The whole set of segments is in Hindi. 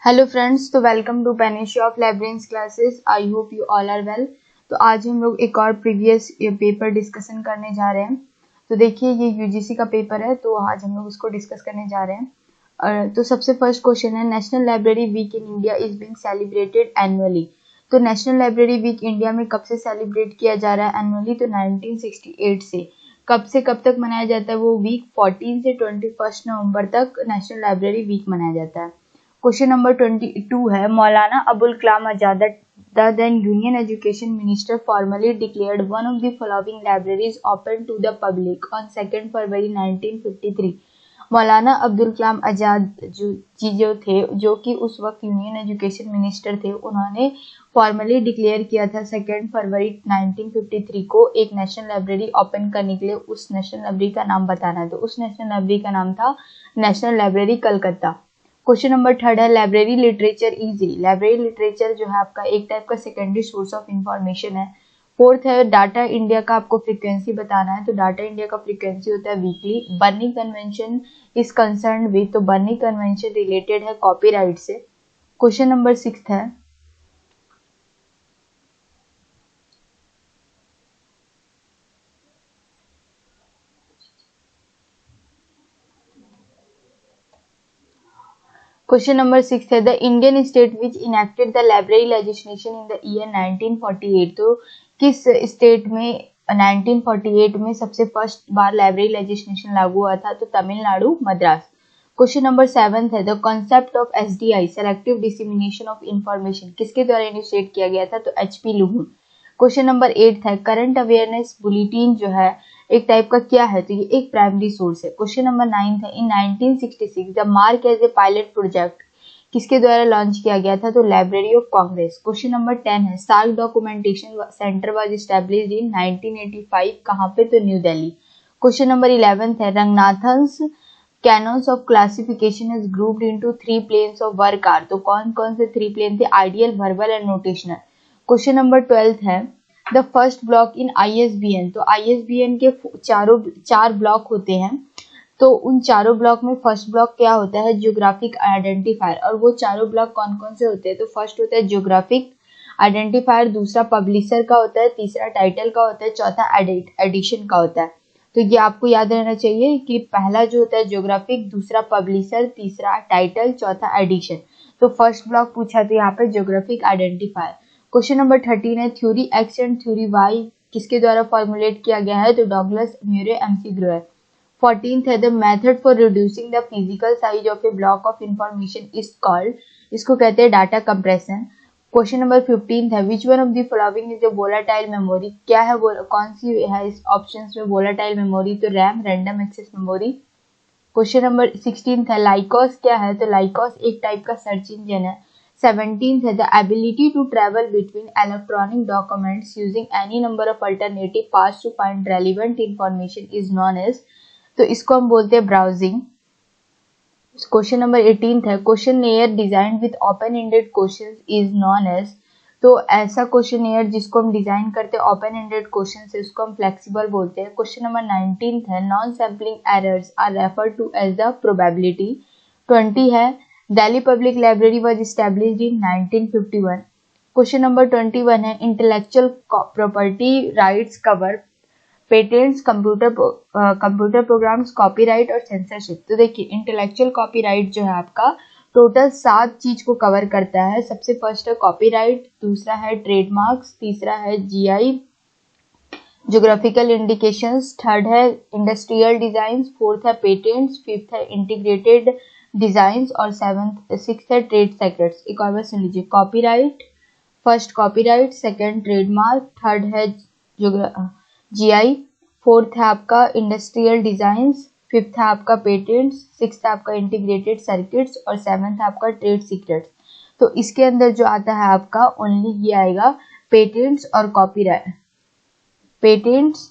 हेलो फ्रेंड्स, तो welcome to panacea of librarians classes. I hope you all are well. तो आज हम लोग एक और प्रीवियस पेपर डिस्कशन करने जा रहे हैं। तो देखिए, ये यूजीसी का पेपर है, तो आज हम लोग उसको डिस्कस करने जा रहे हैं। तो सबसे फर्स्ट क्वेश्चन है, national library week in India is being celebrated annually. तो नेशनल लाइब्रेरी वीक इंडिया में कब से सेलिब्रेट किया जा रहा है एनुअली? तो 1968 से। कब से कब तक मनाया जाता है वो वीक? 14 से 21 नवंबर तक नेशनल लाइब्रेरी वीक मनाया जाता है। क्वेश्चन नंबर 22 है, Maulana Abul Kalam Azad the then Union Education Minister formally declared one of the following libraries open to the public on 2 फरवरी 1953। मौलाना अब्दुल कलाम आजाद जो थे, जो कि उस वक्त यूनियन एजुकेशन मिनिस्टर थे, उन्होंने फॉर्मली डिक्लेयर किया था 2 फरवरी 1953 को एक नेशनल लाइब्रेरी ओपन करने के लिए। उस नेशनल लाइब्रेरी का नाम बताना है, तो उस नेशनल लाइब्रेरी का नाम था national library Calcutta. Question number 3 है, library literature easy. Library literature जो है आपका एक टाइप का सेकेंडरी सोर्स ऑफ इंफॉर्मेशन है। 4th है, डाटा इंडिया का आपको फ्रीक्वेंसी बताना है, तो डाटा इंडिया का फ्रीक्वेंसी होता है weekly. Burning convention is concern with, तो बर्निंग कन्वेंशन रिलेटेड है कॉपीराइट से। क्वेश्चन नंबर 6 है, क्वेश्चन नंबर 6 है, the Indian state which enacted the library legislation in the year 1948। तो किस स्टेट में 1948 में सबसे फर्स्ट बार लाइब्रेरी लेजिस्लेशन लागू हुआ था? तो तमिलनाडु, मद्रास। क्वेश्चन नंबर 7 है, the concept of SDI selective dissemination of information किसके द्वारा इनिशिएट किया गया था? तो एचपी लुहू। क्वेश्चन नंबर 8 है, करंट अवेयरनेस बुलेटिन जो है एक टाइप का क्या है? तो ये एक प्राइमरी सोर्स है। क्वेश्चन नंबर 9 है, in 1966 the MARC as a pilot project किसके द्वारा लॉन्च किया गया था? तो library of Congress. Question number 10 है, SAARC documentation centre was established in 1985 कहां पे? तो न्यू दिल्ली। क्वेश्चन नंबर 11 है, Ranganathan's canons of classification is grouped into 3 planes of work are. तो कौन कौन से 3 प्लेन थे? Ideal, verbal and notational. Question number 12 है, the first block in ISBN. तो आईएसबीएन के चार ब्लॉक होते हैं, तो उन चारों ब्लॉक में फर्स्ट ब्लॉक क्या होता है? Geographic identifier. और वो चारों ब्लॉक कौन कौन से होते हैं? तो फर्स्ट होता है ज्योग्राफिक आइडेंटिफायर, दूसरा पब्लिशर का होता है, तीसरा टाइटल का होता है, चौथा एडिशन का होता है। तो ये आपको याद रहना चाहिए कि पहला जो होता है ज्योग्राफिक, दूसरा पब्लिशर, तीसरा टाइटल, चौथा एडिशन। तो फर्स्ट ब्लॉक पूछा तो यहाँ पे ज्योग्राफिक आइडेंटिफायर। क्वेश्चन नंबर 13 है, theory X and theory Y किसके द्वारा फॉर्मुलेट किया गया है? तो डॉगलस, म्यूरे, एमसी ग्रोयर। 14th है, the method for reducing the physical size of a block of information is called, इसको कहते हैं डाटा कंप्रेशन। क्वेश्चन नंबर 15 है, which one of the following is a volatile memory. क्या है वो, कौन सी है इस ऑप्शंस में वोलाटाइल मेमोरी? तो RAM, random access memory. Question number 16 है, लाइकोस क्या है? तो लाइकोस एक टाइप का सर्च इंजन है। 17th है, the ability to travel between electronic documents using any number of alternative paths to find relevant information is known as, तो इसको हम बोलते हैं ब्राउजिंग। क्वेश्चन नंबर 18 है, questionnaire design with open ended questions is known as, तो ऐसा क्वेश्चनएयर जिसको हम डिजाइन करते हैं ओपन एंडेड क्वेश्चन से, उसको हम फ्लेक्सिबल बोलते हैं। क्वेश्चन नंबर 19 है, non sampling errors are referred to as the probability. 20 है, Delhi public library was established in 1951। Question number 21 है, intellectual property rights cover patents, computer programs, copyright और सेंसरशिप। तो देखिए, इंटेलेक्चुअल कॉपीराइट जो है आपका टोटल 7 चीज को कवर करता है। सबसे फर्स्ट है कॉपीराइट, दूसरा है ट्रेडमार्क्स, तीसरा है जीआई, ज्योग्राफिकल इंडिकेशंस, थर्ड है इंडस्ट्रियल डिजाइन, फोर्थ है पेटेंट्स, फिफ्थ है इंटीग्रेटेड डिजाइन्स और सिक्स्थ है ट्रेड सेक्रेट्स। एक और बार सुन लीजिए, copyright, first copyright, second trademark, third है जीआई, फोर्थ है आपका इंडस्ट्रियल डिजाइन्स, फिफ्थ है आपका पेटेंट्स, सिक्स्थ है आपका इंटीग्रेटेड सर्किट्स और सेवंथ है आपका ट्रेड सीक्रेट्स। तो इसके अंदर जो आता है आपका ओनली ये आएगा पेटेंट्स और कॉपीराइट, पेटेंट्स,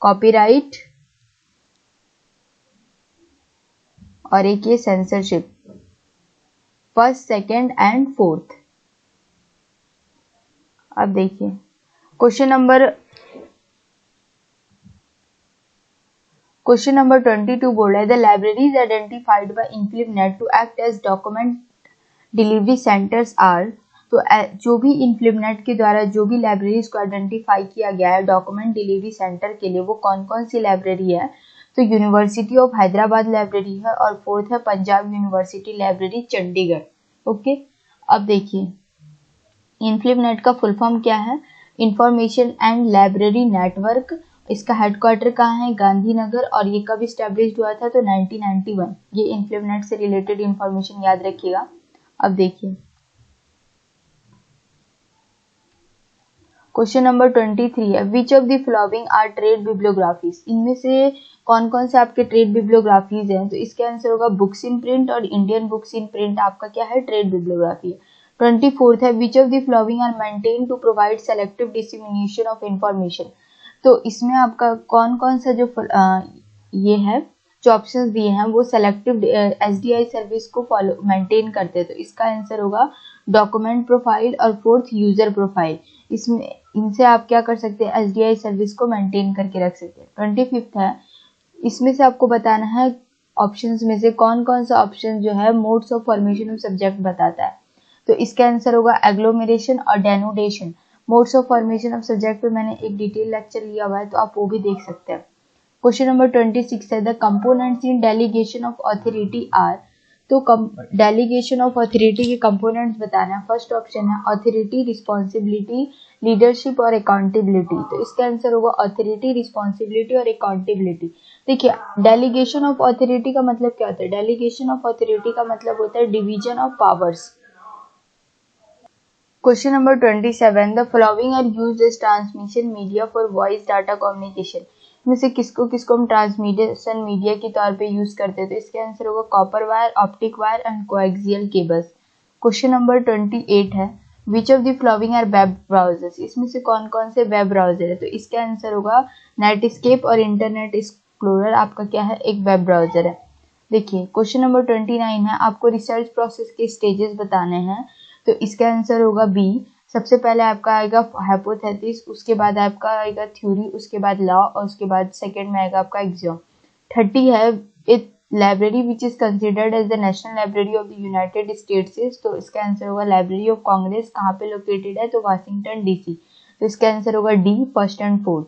कॉपीराइट और एक ये censorship, first, second and fourth. अब देखिए क्वेश्चन नंबर 22 बोल रहा है, the library is identified by INFLIBNET to act as document delivery centres are, तो जो भी इन्फ्लिपनेट के द्वारा जो भी लाइब्रेरीज को आइडेंटिफाई किया गया है डॉक्यूमेंट डिलीवरी सेंटर के लिए, वो कौन कौन सी लाइब्रेरी है, तो यूनिवर्सिटी ऑफ हैदराबाद लाइब्रेरी है और फोर्थ है Punjab university library Chandigarh. Okay, अब देखिए इन्फ्लिपनेट का फुल फॉर्म क्या है, इंफॉर्मेशन एंड लाइब्रेरी नेटवर्क। इसका हेडक्वार्टर कहाँ है, गांधीनगर, और ये कब स्टैब्लिश्ड हुआ था, तो 1991। ये इन्फ्लिपनेट से रिलेटेड इंफॉर्मेशन याद रखिएगा। अब देखिए क्वेश्चन नंबर 23 है, which of the following are trade bibliographies, इनमें से कौन कौन से आपके ट्रेड बिब्लियोग्राफीज हैं, तो इसका आंसर होगा बुक्स इन प्रिंट, और इंडियन बुक्स इन प्रिंट आपका क्या है, ट्रेड बिब्लियोग्राफी है। 24 है, which of the following are maintain to provide selective dissemination of information, तो इसमें आपका कौन कौन सा जो ये है जो ऑप्शंस दिए हैं वो सेलेक्टिव एसडीआई सर्विस को फॉलो मेंटेन करते हैं, तो इसका आंसर होगा डॉक्यूमेंट प्रोफाइल और फोर्थ यूजर प्रोफाइल। इसमें इनसे आप क्या कर सकते हैं, एसडीआई सर्विस को मेंटेन करके रख सकते हैं। 25 है, इसमें से आपको बताना है ऑप्शंस में से कौन कौन सा ऑप्शन जो है modes of formation of subject बताता है, तो इसका आंसर होगा एग्लोमेरेशन और denudation. Modes of formation of subject पे मैंने एक डिटेल लेक्चर लिया हुआ है, तो आप वो भी देख सकते हैं। क्वेश्चन नंबर 26 है, the components in delegation of authority are, तो डेलीगेशन ऑफ अथॉरिटी के कंपोनेंट्स बताना है। फर्स्ट ऑप्शन है अथॉरिटी, रिस्पॉन्सिबिलिटी, लीडरशिप और अकाउंटेबिलिटी, तो इसका आंसर होगा अथॉरिटी, रिस्पॉन्सिबिलिटी और अकाउंटेबिलिटी। देखिए डेलीगेशन ऑफ अथॉरिटी का मतलब क्या होता है, डेलीगेशन ऑफ अथॉरिटी का मतलब होता है division of powers. Question number 27, the following are used as transmission media for voice data communication, में से किसको किसको हम ट्रांसमिशन मीडिया के तौर पे यूज करते हैं, तो इसके आंसर होगा copper wire, optic wire and coaxial cables. Question number 28 है, which of the following are web browsers, इसमें से कौन कौन से वेब ब्राउजर है, तो इसका आंसर होगा नेटस्केप और इंटरनेट एक्सप्लोरर आपका क्या है, एक वेब ब्राउजर है। देखिए क्वेश्चन नंबर 29 है, आपको रिसर्च प्रोसेस के स्टेजेस बताने हैं, तो इसका आंसर होगा बी। सबसे पहले आपका आएगा हाइपोथेसिस, उसके बाद आपका आएगा थ्योरी, उसके बाद लॉ, और उसके बाद सेकंड में आएगा आपका एग्जाम। 30 है, it library which is considered as the national library of the United States, तो इसका आंसर होगा लाइब्रेरी ऑफ कांग्रेस, कहाँ पे लोकेटेड है, तो वाशिंगटन डीसी, तो इसका आंसर होगा D, first and fourth.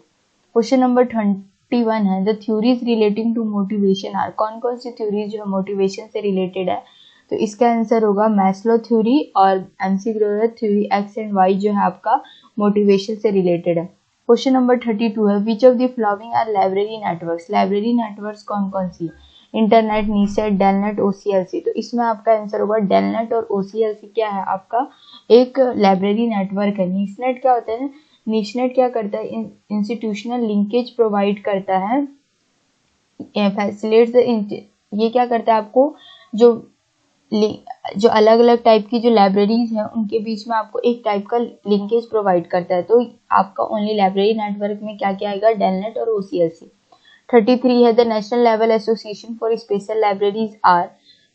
Question number 21 है, the theories relating to motivation are, कौन कौन सी थ्योरीज जो मोटिवेशन से रिलेटेड है, तो इसका आंसर होगा मैस्लो थ्योरी और MC theory, X and Y जो है आपका मोटिवेशन से रिलेटेड है। क्वेश्चन नंबर 32 है, which of the following are library networks, library networks कौन कौन सी है, इंटरनेट, नीसेट, डेलनेट, ओसीएलसी, तो इसमें आपका आंसर होगा डेलनेट, और ओसीएलसी क्या है आपका एक लाइब्रेरी नेटवर्क है। नीसनेट क्या होता है, नीसनेट क्या करता है, इंस्टीट्यूशनल लिंकेज प्रोवाइड करता है, फैसिलिटेट्स, ये क्या करता है आपको जो अलग अलग टाइप की जो लाइब्रेरीज हैं उनके बीच में आपको एक टाइप का लिंकेज प्रोवाइड करता है, तो आपका ओनली लाइब्रेरी नेटवर्क में क्या क्या आएगा, डेलनेट और ओसीएलसी। 33 है, the national level association for special libraries are,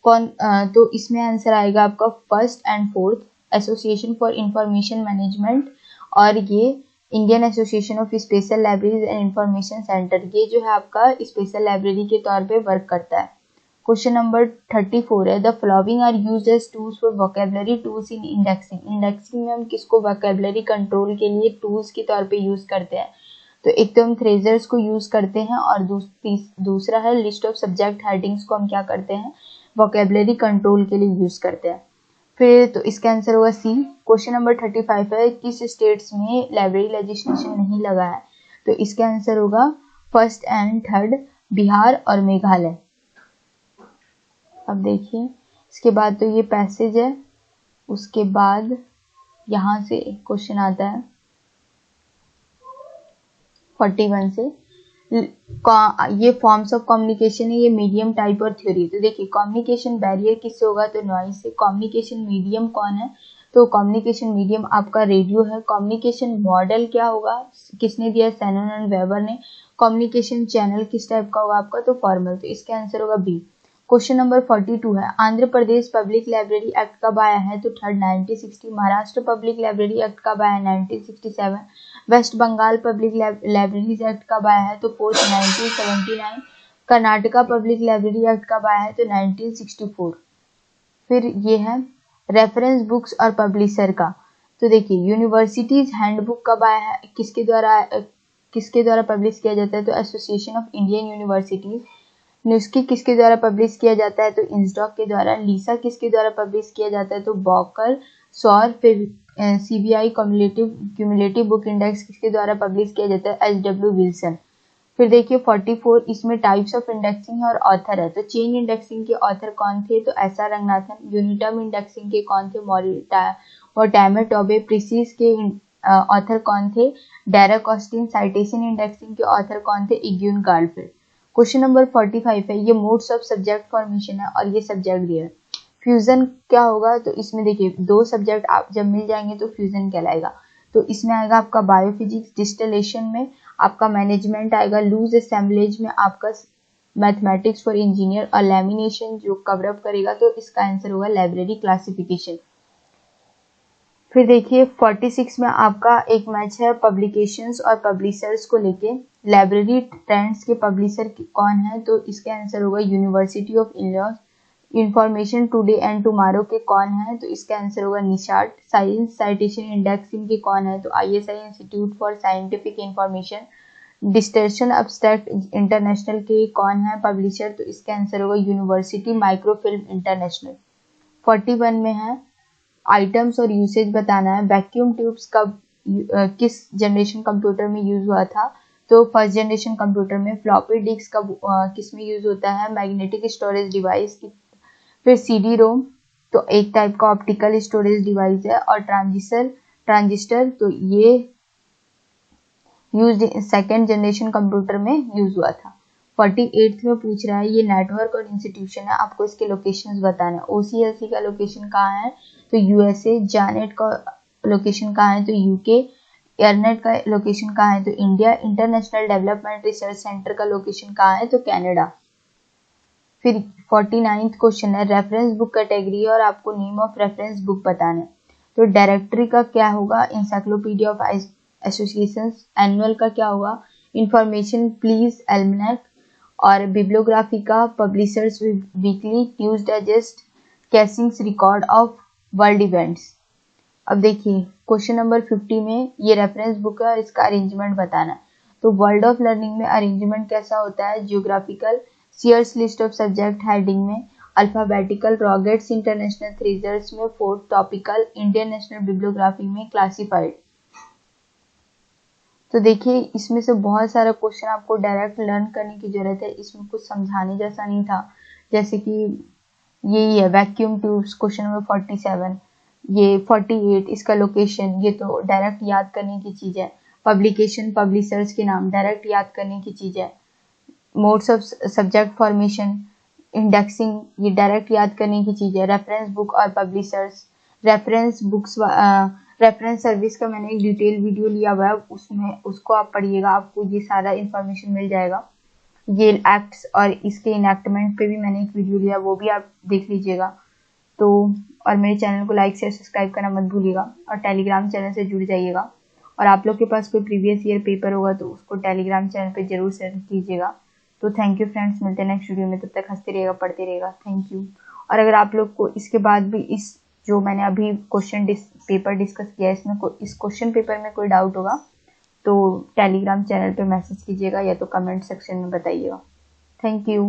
तो इसमें आंसर आएगा आपका first and fourth, association for information management, और ये Indian association of special libraries and information centre, ये जो है आपका स्पेशल लाइब्रेरी के तौर पे वर्क करता है। क्वेश्चन नंबर 34 है, the following are used as tools for vocabulary tools in indexing, indexing में हम किसको वोकैबुलरी कंट्रोल के लिए टूल्स के तौर पे यूज करते हैं, तो एक तो हम थ्रेजर्स को यूज करते हैं, और दूसरा है लिस्ट ऑफ सब्जेक्ट हेडिंग्स को हम क्या करते हैं, वोकैबुलरी कंट्रोल के लिए यूज करते हैं। फिर तो इसका आंसर होगा सी। क्वेश्चन नंबर 35 है, किस स्टेट्स में लाइब्रेरी लेजिस्लेशन नहीं लगा है, तो इसका आंसर होगा फर्स्ट एंड थर्ड, बिहार और मेघालय। अब देखिए इसके बाद तो ये पैसेज है, उसके बाद यहाँ से क्वेश्चन आता है 41 से, ये फॉर्म्स ऑफ कम्युनिकेशन है, ये मीडियम, टाइप और थ्योरी। तो देखिए कम्युनिकेशन बैरियर किससे होगा, तो नॉइज से। कम्युनिकेशन मीडियम कौन है, तो कम्युनिकेशन मीडियम आपका रेडियो है। कम्युनिकेशन मॉडल क्या होगा, किसने दिया, सैनन एंड वेबर ने। कम्युनिकेशन चैनल किस टाइप का होगा आपका, तो फॉर्मल, तो इसका आंसर होगा बी। क्वेश्चन नंबर 42 है, Andhra Pradesh public library act कब आया है, तो third 1960। Maharashtra public library act कब आया है, 1967। West Bengal public libraries act कब आया है, तो fourth 1979। Karnataka public library act कब आया है, तो 1964। फिर ये है रेफरेंस बुक्स और पब्लिशर का, तो देखिए यूनिवर्सिटीज हैंडबुक कब आया है, किसके द्वारा पब्लिश किया जाता है, तो एसोसिएशन ऑफ इंडियन यूनिवर्सिटीज। नुस्की किसके द्वारा पब्लिश किया जाता है, तो इंसडॉक के द्वारा। लीसा किसके द्वारा पब्लिश किया जाता है, तो बॉकर। सौर सीबीआई क्यूमुलेटिव बुक इंडेक्स किसके द्वारा पब्लिश किया जाता है, एच.डब्ल्यू. विल्सन। फिर देखिए 44 इसमें टाइप्स ऑफ इंडेक्सिंग है और ऑथर है, तो चेन इंडेक्सिंग के ऑथर कौन थे, तो एस.आर. रंगनाथन। यूनिटर्म इंडेक्सिंग के कौन थे, मोर्टामे टोबे। प्रीसिस के ऑथर कौन थे, डेरेक ऑस्टिन। साइटेशन इंडेक्सिंग के ऑथर कौन थे, इग्यून गार्डफील्ड। क्वेश्चन नंबर 45 है, ये मोड्स ऑफ सब्जेक्ट फॉर्मेशन है और ये सब्जेक्ट दिया है। फ्यूजन क्या होगा, तो इसमें देखिए दो सब्जेक्ट आप जब मिल जाएंगे तो फ्यूजन कहलाएगा। तो इसमें आएगा आपका बायोफिजिक्स, डिस्टिलेशन में आपका मैनेजमेंट आएगा, लूज असेंबलेज में आपका मैथमेटिक्स फॉर इंजीनियर, और लैमिनेशन जो कवर अप करेगा, तो इसका आंसर होगा लाइब्रेरी क्लासिफिकेशन। फिर देखिए 46 में आपका एक मैच है पब्लिकेशंस और पब्लिशर्स को लेके। लाइब्रेरी ट्रेंड्स के पब्लिशर कौन है, तो इसका आंसर होगा university of Illinois. Information today and tomorrow के कौन है, तो इसका आंसर होगा निशाट। साइंस साइटेशन इंडेक्सिंग के कौन है, तो ISI institute for scientific information. Distortion abstract international के कौन है पब्लिशर, तो इसका आंसर होगा यूनिवर्सिटी माइक्रोफिल्म इंटरनेशनल। 41 में है आइटम्स और यूसेज बताना है। वैक्यूम ट्यूब्स कब किस जनरेशन कंप्यूटर में यूज हुआ था, तो फर्स्ट जनरेशन कंप्यूटर में। फ्लॉपी डिस्क कब किस में यूज होता है, मैग्नेटिक स्टोरेज डिवाइस की। फिर सीडी रोम, तो एक टाइप का ऑप्टिकल स्टोरेज डिवाइस है। और ट्रांजिस्टर तो ये यूज सेकेंड जनरेशन कंप्यूटर में यूज हुआ था। 48 में पूछ रहा है, ये नेटवर्क और इंस्टीट्यूशन है, आपको इसके लोकेशंस बताना है। ओसीएलसी का लोकेशन कहाँ है, तो यूएसए। जानेट का लोकेशन कहाँ है, तो यूके। एयरनेट का लोकेशन कहाँ है, तो India. International development research centre का लोकेशन कहाँ है, तो कनाडा। फिर 49th क्वेश्चन है, रेफरेंस बुक कैटेगरी और आपको नेम ऑफ रेफरेंस बुक बताना है। तो डायरेक्टरी का क्या होगा, इंसाइक्लोपीडिया ऑफ एसोसिएशंस। एनुअल का क्या होगा, इंफॉर्मेशन प्लीज एल्मनेक। और बिब्लियोग्राफी का publishers weekly, news digest, Keesing's record of world events. अब देखिए क्वेश्चन नंबर 50 में ये रेफरेंस बुक है और इसका अरेंजमेंट बताना है। तो वर्ल्ड ऑफ लर्निंग में अरेंजमेंट कैसा होता है, geographical, Sears list of subject heading में, अल्फाबेटिकल, रॉगेट्स इंटरनेशनल थ्रेजर्स में, fourth topical, Indian national bibliography में, क्लासिफाइड। तो देखिए इसमें से बहुत सारा क्वेश्चन आपको डायरेक्ट लर्न करने की जरूरत है, इसमें कुछ समझाने जैसा नहीं था। जैसे कि यही है वैक्यूम ट्यूब्स, क्वेश्चन नंबर 47। ये 48 इसका लोकेशन, ये तो डायरेक्ट याद करने की चीज है। पब्लिकेशन, पब्लिशर्स के नाम डायरेक्ट याद करने की चीज है। Modes of subject formation, indexing, ये डायरेक्ट याद करने की चीज है। रेफरेंस बुक और publishers, reference books, reference service का मैंने एक डिटेल वीडियो लिया हुआ है, उसमें उसको आप पढ़िएगा, आपको ये सारा इन्फॉर्मेशन मिल जाएगा। ये एक्ट्स और इसके इनैक्टमेंट पे भी मैंने एक वीडियो लिया, वो भी आप देख लीजिएगा। तो और मेरे चैनल को लाइक शेयर सब्सक्राइब करना मत भूलिएगा, और टेलीग्राम चैनल से जुड़ जाइएगा। और आप लोग के पास कोई प्रीवियस ईयर पेपर होगा तो उसको टेलीग्राम चैनल पे जरूर सेंड कीजिएगा। तो थैंक यू फ्रेंड्स, मिलते हैं नेक्स्ट वीडियो में, तब तक हंसते रहिएगा, पढ़ते रहिएगा। Thank you. और अगर आप लोग को इसके बाद भी इस जो मैंने अभी क्वेश्चन पेपर डिस्कस किया है, इसमें इस क्वेश्चन पेपर में कोई डाउट होगा तो टेलीग्राम चैनल पे मैसेज कीजिएगा या तो कमेंट सेक्शन में बताइएगा। Thank you.